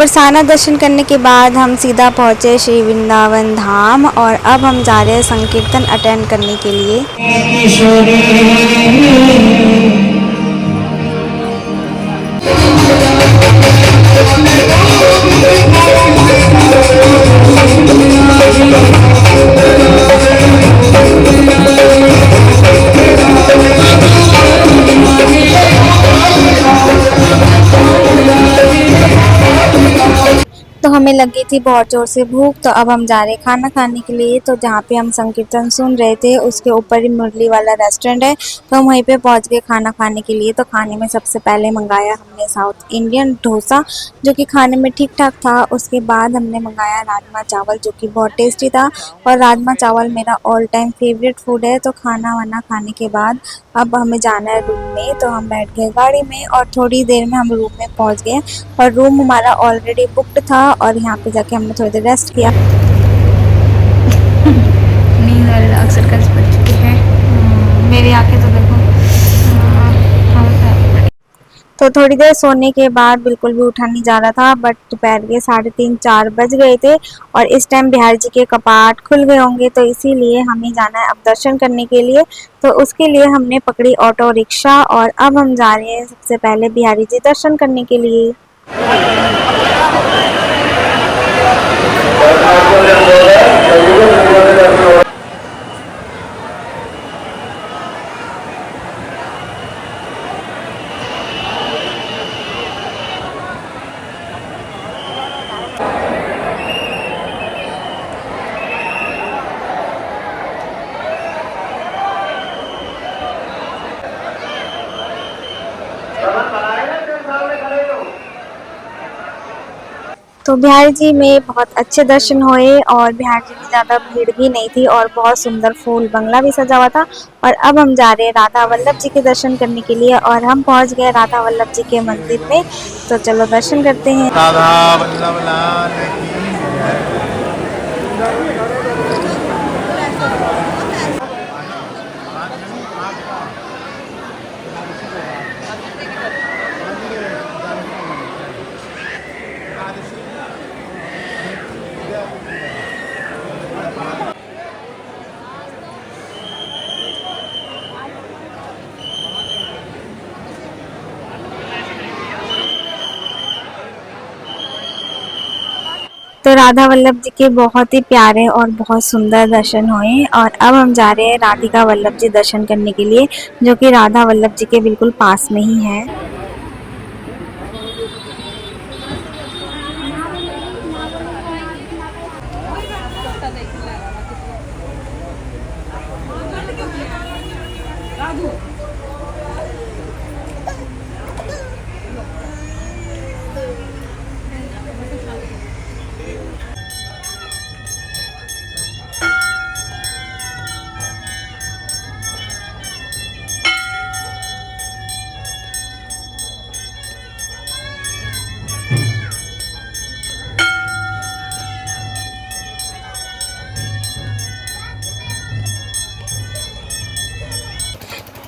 बरसाना दर्शन करने के बाद हम सीधा पहुँचे श्री वृंदावन धाम और अब हम जा रहे हैं संकीर्तन अटेंड करने के लिए। तो हमें लगी थी बहुत ज़ोर से भूख, तो अब हम जा रहे हैं खाना खाने के लिए। तो जहाँ पे हम संकीर्तन सुन रहे थे उसके ऊपर ही मुरली वाला रेस्टोरेंट है, तो हम वहीं पे पहुँच गए खाना खाने के लिए। तो खाने में सबसे पहले मंगाया हमने साउथ इंडियन डोसा, जो कि खाने में ठीक ठाक था। उसके बाद हमने मंगाया राजमा चावल, जो कि बहुत टेस्टी था। और राजमा चावल मेरा ऑल टाइम फेवरेट फूड है। तो खाना वाना खाने के बाद अब हमें जाना है रूम में, तो हम बैठ गए गाड़ी में और थोड़ी देर में हम रूम में पहुँच गए। और रूम हमारा ऑलरेडी बुक्ड था और यहाँ पे जाके हमने थोड़ी देर रेस्ट किया। नींद वाले अक्सर कल पड़ चुकी है। मेरी आंखें तो देखो। तो थोड़ी देर सोने के बाद बिल्कुल भी उठा नहीं जा रहा था, बट दोपहर के 3:30-4 बज गए थे और इस टाइम बिहारी जी के कपाट खुल गए होंगे, तो इसीलिए हमें जाना है अब दर्शन करने के लिए। तो उसके लिए हमने पकड़ी ऑटो रिक्शा और अब हम जा रहे हैं सबसे पहले बिहारी जी दर्शन करने के लिए। तो बिहारी जी में बहुत अच्छे दर्शन हुए और बिहारी जी में ज़्यादा भीड़ भी नहीं थी और बहुत सुंदर फूल बंगला भी सजा हुआ था। और अब हम जा रहे हैं राधा वल्लभ जी के दर्शन करने के लिए और हम पहुंच गए राधा वल्लभ जी के मंदिर में। तो चलो दर्शन करते हैं। राधा वल्लभ लाल की जय। तो राधा वल्लभ जी के बहुत ही प्यारे और बहुत सुंदर दर्शन हुए और अब हम जा रहे हैं राधिका वल्लभ जी दर्शन करने के लिए, जो कि राधा वल्लभ जी के बिल्कुल पास में ही है।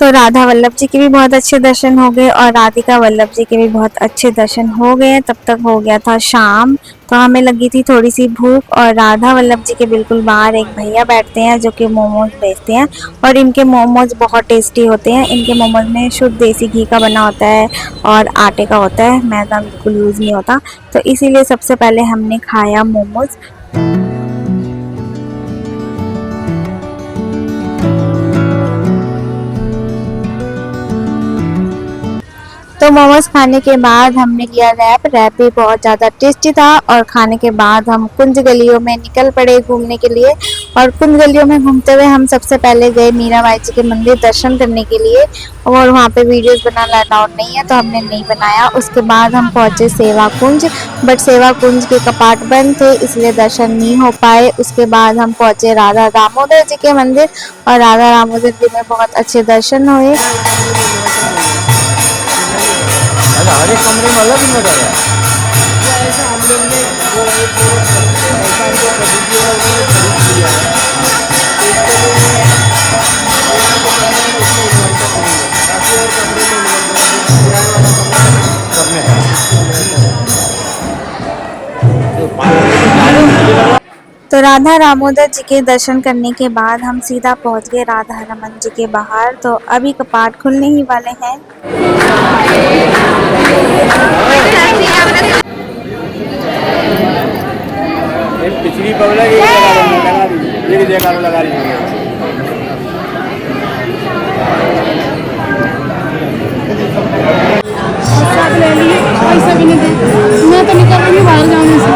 तो राधा वल्लभ जी के भी बहुत अच्छे दर्शन हो गए और राधिका वल्लभ जी के भी बहुत अच्छे दर्शन हो गए। तब तक हो गया था शाम, तो हमें लगी थी थोड़ी सी भूख और राधा वल्लभ जी के बिल्कुल बाहर एक भैया बैठते हैं जो कि मोमोज बेचते हैं और इनके मोमोज बहुत टेस्टी होते हैं। इनके मोमोज में शुद्ध देसी घी का बना होता है और आटे का होता है, मैदा बिल्कुल यूज़ नहीं होता। तो इसीलिए सबसे पहले हमने खाया मोमोज। तो मोमोज खाने के बाद हमने लिया रैप भी बहुत ज़्यादा टेस्टी था और खाने के बाद हम कुंज गलियों में निकल पड़े घूमने के लिए। और कुंज गलियों में घूमते हुए हम सबसे पहले गए मीराबाई जी के मंदिर दर्शन करने के लिए और वहाँ पे वीडियोस बनाना अलाउड नहीं है, तो हमने नहीं बनाया। उसके बाद हम पहुँचे सेवा कुंज, बट सेवा कुंज के कपाट बंद थे इसलिए दर्शन नहीं हो पाए। उसके बाद हम पहुँचे राधा दामोदर जी के मंदिर और राधा दामोदर जी में बहुत अच्छे दर्शन हुए। हर एक कमरे में अलग इन्वर्टर है। वो ऐसा हम लोग ने वो एक ऐसा हमको खरीद दिया है, उन्होंने खरीद लिया है। तो इसके लिए यहाँ जो कमरा है उसमें इन्वर्टर नहीं है, बाकी और कमरे में इन्वर्टर है। किराए वाला कमरा सब में है। राधा रामोदर जी के दर्शन करने के बाद हम सीधा पहुंच गए राधा रमन जी के बाहर। तो अभी कपाट खुलने ही वाले हैं। पिछली पब्लिक एक जगह लगा रही है। ले लिए पैसा भी नहीं दे, मैं तो निकल रही हूँ बाहर जाने से।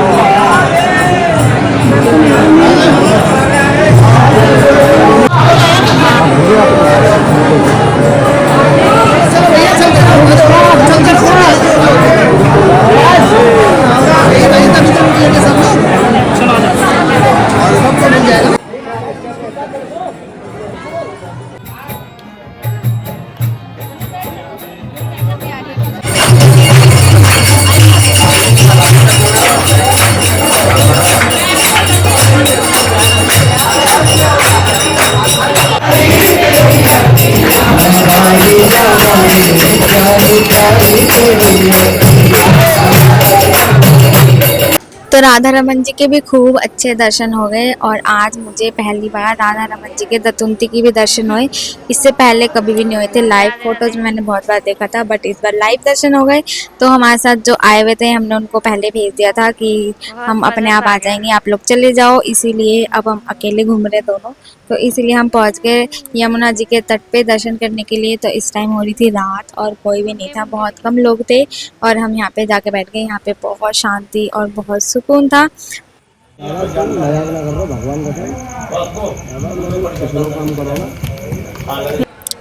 तो राधा रमन जी के भी खूब अच्छे दर्शन हो गए और आज मुझे पहली बार राधा रमन जी के दतुंती की भी दर्शन हुए। इससे पहले कभी भी नहीं हुए थे। लाइव फोटोज में मैंने बहुत बार देखा था, बट इस बार लाइव दर्शन हो गए। तो हमारे साथ जो आए हुए थे हमने उनको पहले भेज दिया था कि हम अपने आप आ जाएंगे, आप लोग चले जाओ, इसीलिए अब हम अकेले घूम रहे दोनों। तो इसीलिए हम पहुंच गए यमुना जी के तट पे दर्शन करने के लिए। तो इस टाइम हो रही थी रात और कोई भी नहीं था, बहुत कम लोग थे और हम यहाँ पे जाके बैठ गए। यहाँ पे बहुत शांति और बहुत सुकून था।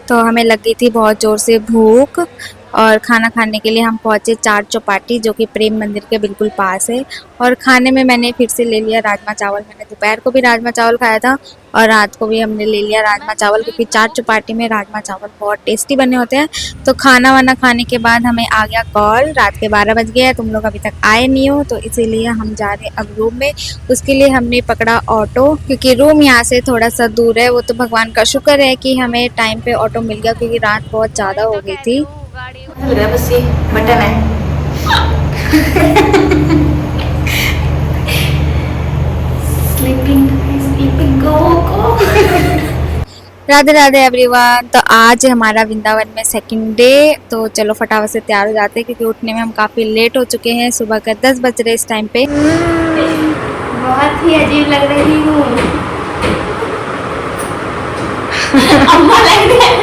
तो हमें लग गई थी बहुत ज़ोर से भूख और खाना खाने के लिए हम पहुंचे चार चौपाटी, जो कि प्रेम मंदिर के बिल्कुल पास है। और खाने में मैंने फिर से ले लिया राजमा चावल। मैंने दोपहर को भी राजमा चावल खाया था और रात को भी हमने ले लिया राजमा चावल, क्योंकि चार चौपाटी में राजमा चावल बहुत टेस्टी बने होते हैं। तो खाना वाना खाने के बाद हमें आ गया कॉल, रात के 12 बज गए हैं, तुम लोग अभी तक आए नहीं हो, तो इसीलिए हम जा रहे हैं अब रूम में। उसके लिए हमने पकड़ा ऑटो, क्योंकि रूम यहाँ से थोड़ा सा दूर है। वो तो भगवान का शुक्र है कि हमें टाइम पे ऑटो मिल गया, क्योंकि रात बहुत ज़्यादा हो गई थी। बस ये बटन है। स्लीपिंग गो। राधे राधे एवरीवन। तो आज हमारा वृंदावन में सेकंड डे। तो चलो फटाफट से तैयार हो जाते हैं, क्योंकि उठने में हम काफ़ी लेट हो चुके हैं। सुबह के 10 बज रहे इस टाइम पे। बहुत ही अजीब लग रही हूँ। अम्मा लग रही है।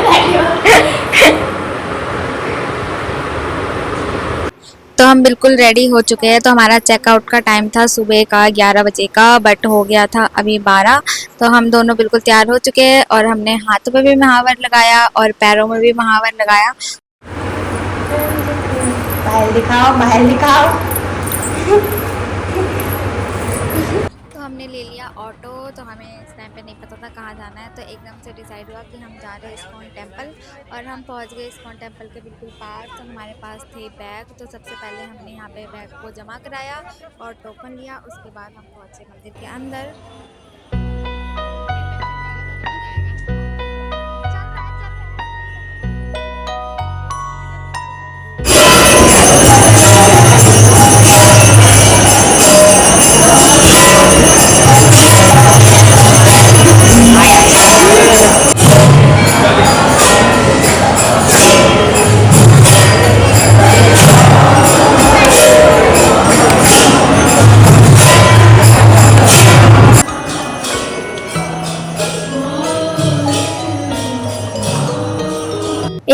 तो हम बिल्कुल रेडी हो चुके हैं। तो हमारा चेकआउट का टाइम था सुबह का 11 बजे का, बट हो गया था अभी 12। तो हम दोनों बिल्कुल तैयार हो चुके हैं और हमने हाथों पे भी महावर लगाया और पैरों में भी महावर लगाया। बाहर दिखाओ, बाहर दिखाओ। तो हमने ले लिया ऑटो। तो हमें इस टाइम पे नहीं पता था कहाँ जाना है, तो एकदम से डिसाइड हुआ कि हम जा रहे हैं इस्कॉन टेम्पल। और हम पहुँच गए इस्कॉन टेम्पल के बिल्कुल पास। तो हमारे पास थे बैग। तो सबसे पहले हमने यहाँ पे बैग को जमा कराया और टोकन लिया। उसके बाद हम पहुँचे मंदिर के अंदर।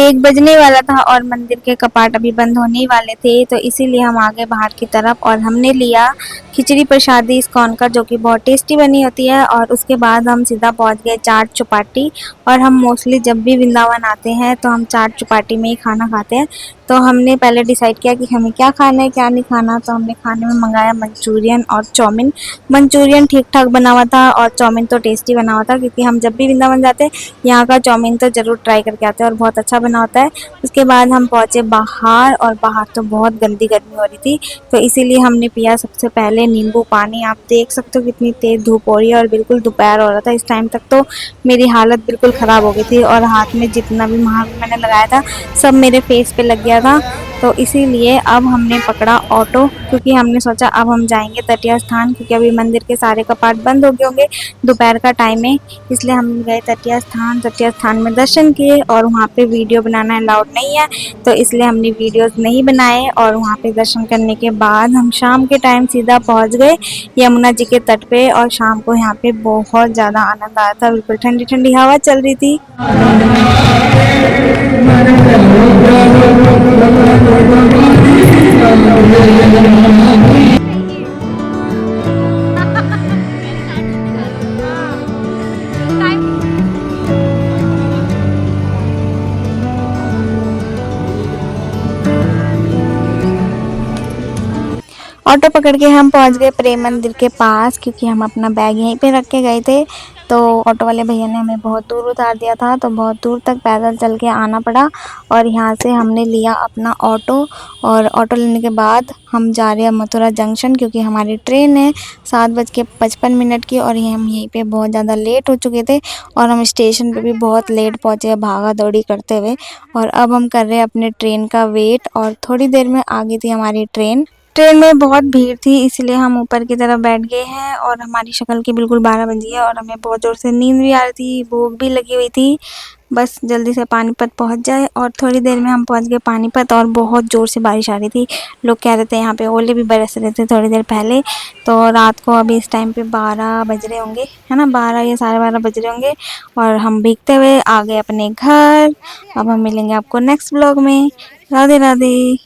एक बजने वाला था और मंदिर के कपाट अभी बंद होने ही वाले थे। तो इसीलिए हम आ गए बाहर की तरफ और हमने लिया खिचड़ी प्रसादी इस्कॉन का, जो कि बहुत टेस्टी बनी होती है। और उसके बाद हम सीधा पहुंच गए चाट चौपाटी। और हम मोस्टली जब भी वृंदावन आते हैं तो हम चाट चौपाटी में ही खाना खाते हैं। तो हमने पहले डिसाइड किया कि हमें क्या खाना है क्या नहीं खाना। तो हमने खाने में मंगाया मंचूरियन और चाउमीन। मंचूरियन ठीक ठाक बना हुआ था और चाउमीन तो टेस्टी बना हुआ था, क्योंकि हम जब भी वृंदावन जाते हैं यहाँ का चाउमीन तो ज़रूर ट्राई करके आते हैं और बहुत अच्छा बना होता है। उसके बाद हम पहुँचे बाहर और बाहर तो बहुत गंदी गर्मी हो रही थी। तो इसीलिए हमने पिया सबसे पहले नींबू पानी। आप देख सकते हो कितनी तेज़ धूप हो रही है और बिल्कुल दोपहर हो रहा था। इस टाइम तक तो मेरी हालत बिल्कुल ख़राब हो गई थी और हाथ में जितना भी महावर मैंने लगाया था सब मेरे फेस पे लग गया था। तो इसीलिए अब हमने पकड़ा ऑटो, क्योंकि हमने सोचा अब हम जाएंगे तटीय स्थान, क्योंकि अभी मंदिर के सारे कपाट बंद हो गए होंगे, दोपहर का टाइम है। इसलिए हम गए तटीय स्थान में दर्शन किए, और वहाँ पे वीडियो बनाना अलाउड नहीं है, तो इसलिए हमने वीडियोस नहीं बनाए। और वहाँ पे दर्शन करने के बाद हम शाम के टाइम सीधा पहुँच गए यमुना जी के तट पे, और शाम को यहाँ पे बहुत ज़्यादा आनंद आया था, बिल्कुल ठंडी ठंडी हवा चल रही थी। ऑटो पकड़ के हम पहुंच गए प्रेम मंदिर के पास, क्योंकि हम अपना बैग यहीं पे रख के गए थे। तो ऑटो वाले भैया ने हमें बहुत दूर उतार दिया था, तो बहुत दूर तक पैदल चल के आना पड़ा। और यहाँ से हमने लिया अपना ऑटो, और ऑटो लेने के बाद हम जा रहे हैं मथुरा जंक्शन, क्योंकि हमारी ट्रेन है 7:55 की, और हम यहीं पे बहुत ज़्यादा लेट हो चुके थे, और हम स्टेशन पे भी बहुत लेट पहुँचे भागा दौड़ी करते हुए। और अब हम कर रहे हैं अपने ट्रेन का वेट, और थोड़ी देर में आ गई थी हमारी ट्रेन। ट्रेन में बहुत भीड़ थी, इसलिए हम ऊपर की तरफ बैठ गए हैं, और हमारी शक्ल की बिल्कुल 12 बजी है, और हमें बहुत ज़ोर से नींद भी आ रही थी, भूख भी लगी हुई थी। बस जल्दी से पानीपत पहुंच जाए। और थोड़ी देर में हम पहुंच गए पानीपत, और बहुत ज़ोर से बारिश आ रही थी। लोग कह रहे थे यहाँ पे ओले भी बरस रहे थे थोड़ी देर पहले। तो रात को अभी इस टाइम पे 12 बज रहे होंगे, है ना, 12 या 12:30 बज रहे होंगे, और हम भीगते हुए आ गए अपने घर। अब हम मिलेंगे आपको नेक्स्ट ब्लॉग में। राधे राधे।